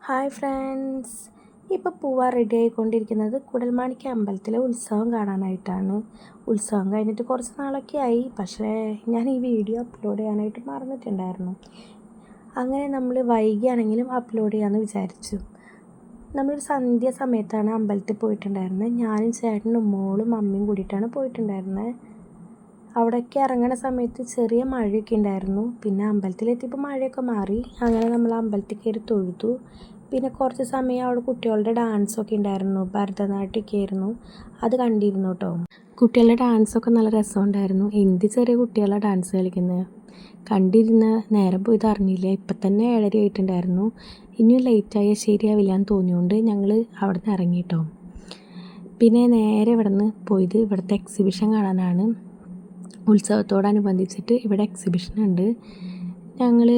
Hi friends, ഇപ്പോൾ പോവാൻ ready ആയിക്കൊണ്ടിരിക്കുന്നത് കുടൽമാണിക്ക അമ്പലത്തിലെ ഉത്സവം കാണാനായിട്ടാണ്. ഉത്സവം കഴിഞ്ഞിട്ട് കുറച്ച് നാളൊക്കെ ആയി, പക്ഷേ ഞാൻ ഈ വീഡിയോ അപ്ലോഡ് ചെയ്യാനായിട്ട് മറന്നിട്ടുണ്ടായിരുന്നു. അങ്ങനെ നമ്മൾ വൈകിയാണെങ്കിലും അപ്ലോഡ് ചെയ്യാമെന്ന് വിചാരിച്ചു. നമ്മളൊരു സന്ധ്യ സമയത്താണ് അമ്പലത്തിൽ പോയിട്ടുണ്ടായിരുന്നത്. ഞാനും ചേട്ടനും മോളും അമ്മയും കൂടിയിട്ടാണ് പോയിട്ടുണ്ടായിരുന്നത്. അവിടേക്ക് ഇറങ്ങുന്ന സമയത്ത് ചെറിയ മഴയൊക്കെ ഉണ്ടായിരുന്നു. പിന്നെ അമ്പലത്തിലെത്തിയപ്പോൾ മഴയൊക്കെ മാറി. അങ്ങനെ നമ്മൾ അമ്പലത്തിൽ കയറി തൊഴുതു. പിന്നെ കുറച്ച് സമയം അവിടെ കുട്ടികളുടെ ഡാൻസൊക്കെ ഉണ്ടായിരുന്നു, ഭരതനാട്യമൊക്കെ ആയിരുന്നു. അത് കണ്ടിരുന്നു കേട്ടോ. കുട്ടികളുടെ ഡാൻസൊക്കെ നല്ല രസമുണ്ടായിരുന്നു. എന്ത് ചെറിയ കുട്ടികളാണ് ഡാൻസ് കളിക്കുന്നത്. കണ്ടിരുന്ന നേരം പോയത് അറിഞ്ഞില്ല. ഇപ്പം തന്നെ 7:30 ആയിട്ടുണ്ടായിരുന്നു. ഇനിയും ലേറ്റായാൽ ശരിയാവില്ല എന്ന് തോന്നിയുകൊണ്ട് ഞങ്ങൾ അവിടെ നിന്ന് ഇറങ്ങി കേട്ടോ. പിന്നെ നേരെ ഇവിടെ നിന്ന് പോയത് ഇവിടുത്തെ എക്സിബിഷൻ കാണാനാണ്. ഉത്സവത്തോടനുബന്ധിച്ചിട്ട് ഇവിടെ എക്സിബിഷൻ ഉണ്ട്. ഞങ്ങൾ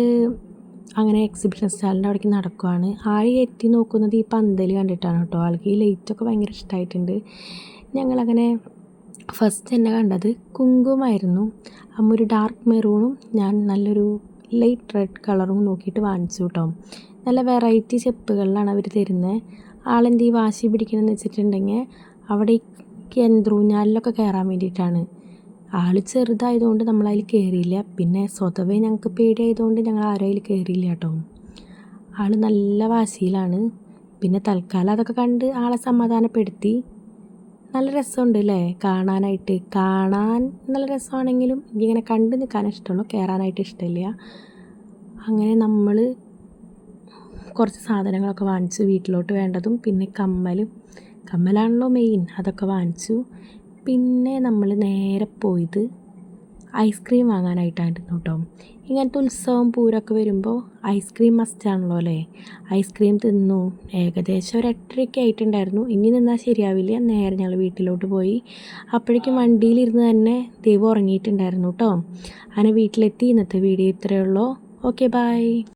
അങ്ങനെ എക്സിബിഷൻ സ്റ്റാളിൻ്റെ അവിടേക്ക് നടക്കുവാണ്. ആള് എത്തി നോക്കുന്നത് ഈ പന്തൽ കണ്ടിട്ടാണ് കേട്ടോ. ആൾക്ക് ഈ ലൈറ്റൊക്കെ ഭയങ്കര ഇഷ്ടമായിട്ടുണ്ട്. ഞങ്ങളങ്ങനെ ഫസ്റ്റ് തന്നെ കണ്ടത് കുങ്കുമായിരുന്നു. അമ്മ ഒരു ഡാർക്ക് മെറൂണും ഞാൻ നല്ലൊരു ലൈറ്റ് റെഡ് കളറും നോക്കിയിട്ട് വാങ്ങിച്ചു കേട്ടോ. നല്ല വെറൈറ്റി ചെപ്പുകളിലാണ് അവർ തരുന്നത്. ആളെന്ത് ഈ വാശി പിടിക്കണമെന്ന് വെച്ചിട്ടുണ്ടെങ്കിൽ അവിടെ യന്ത്രൂഞ്ഞാലിലൊക്കെ കയറാൻ വേണ്ടിയിട്ടാണ്. ആൾ ചെറുതായതുകൊണ്ട് നമ്മളതിൽ കയറിയില്ല. പിന്നെ സ്വതവേ ഞങ്ങൾക്ക് പേടിയായതുകൊണ്ട് ഞങ്ങൾ ആരും അതിൽ കയറിയില്ല കേട്ടോ. ആൾ നല്ല വാശിയിലാണ്. പിന്നെ തൽക്കാലം അതൊക്കെ കണ്ട് ആളെ സമാധാനപ്പെടുത്തി. നല്ല രസമുണ്ട് അല്ലേ കാണാനായിട്ട്. കാണാൻ നല്ല രസമാണെങ്കിലും എനിക്കിങ്ങനെ കണ്ട് നിൽക്കാൻ ഇഷ്ടമുള്ളൂ, കയറാനായിട്ട് ഇഷ്ടമില്ല. അങ്ങനെ നമ്മൾ കുറച്ച് സാധനങ്ങളൊക്കെ വാങ്ങിച്ചു, വീട്ടിലോട്ട് വേണ്ടതും. പിന്നെ കമ്മലാണല്ലോ മെയിൻ, അതൊക്കെ വാങ്ങിച്ചു. പിന്നെ നമ്മൾ നേരെ പോയത് ഐസ്ക്രീം വാങ്ങാനായിട്ടായിരുന്നു കേട്ടോ. ഇങ്ങനത്തെ ഉത്സവം പൂരമൊക്കെ വരുമ്പോൾ ഐസ്ക്രീം മസ്റ്റാണല്ലോ അല്ലേ. ഐസ്ക്രീം തിന്നു. ഏകദേശം ഒരു 8:30 ആയിട്ടുണ്ടായിരുന്നു. ഇനി നിന്നാൽ ശരിയാവില്ല. നേരെ ഞങ്ങൾ വീട്ടിലോട്ട് പോയി. അപ്പോഴേക്കും വണ്ടിയിലിരുന്ന് തന്നെ ദൈവം ഉറങ്ങിയിട്ടുണ്ടായിരുന്നു കേട്ടോ. അങ്ങനെ വീട്ടിലെത്തി. ഇന്നത്തെ വീഡിയോ ഇത്രയേ ഉള്ളൂ. Okay, by.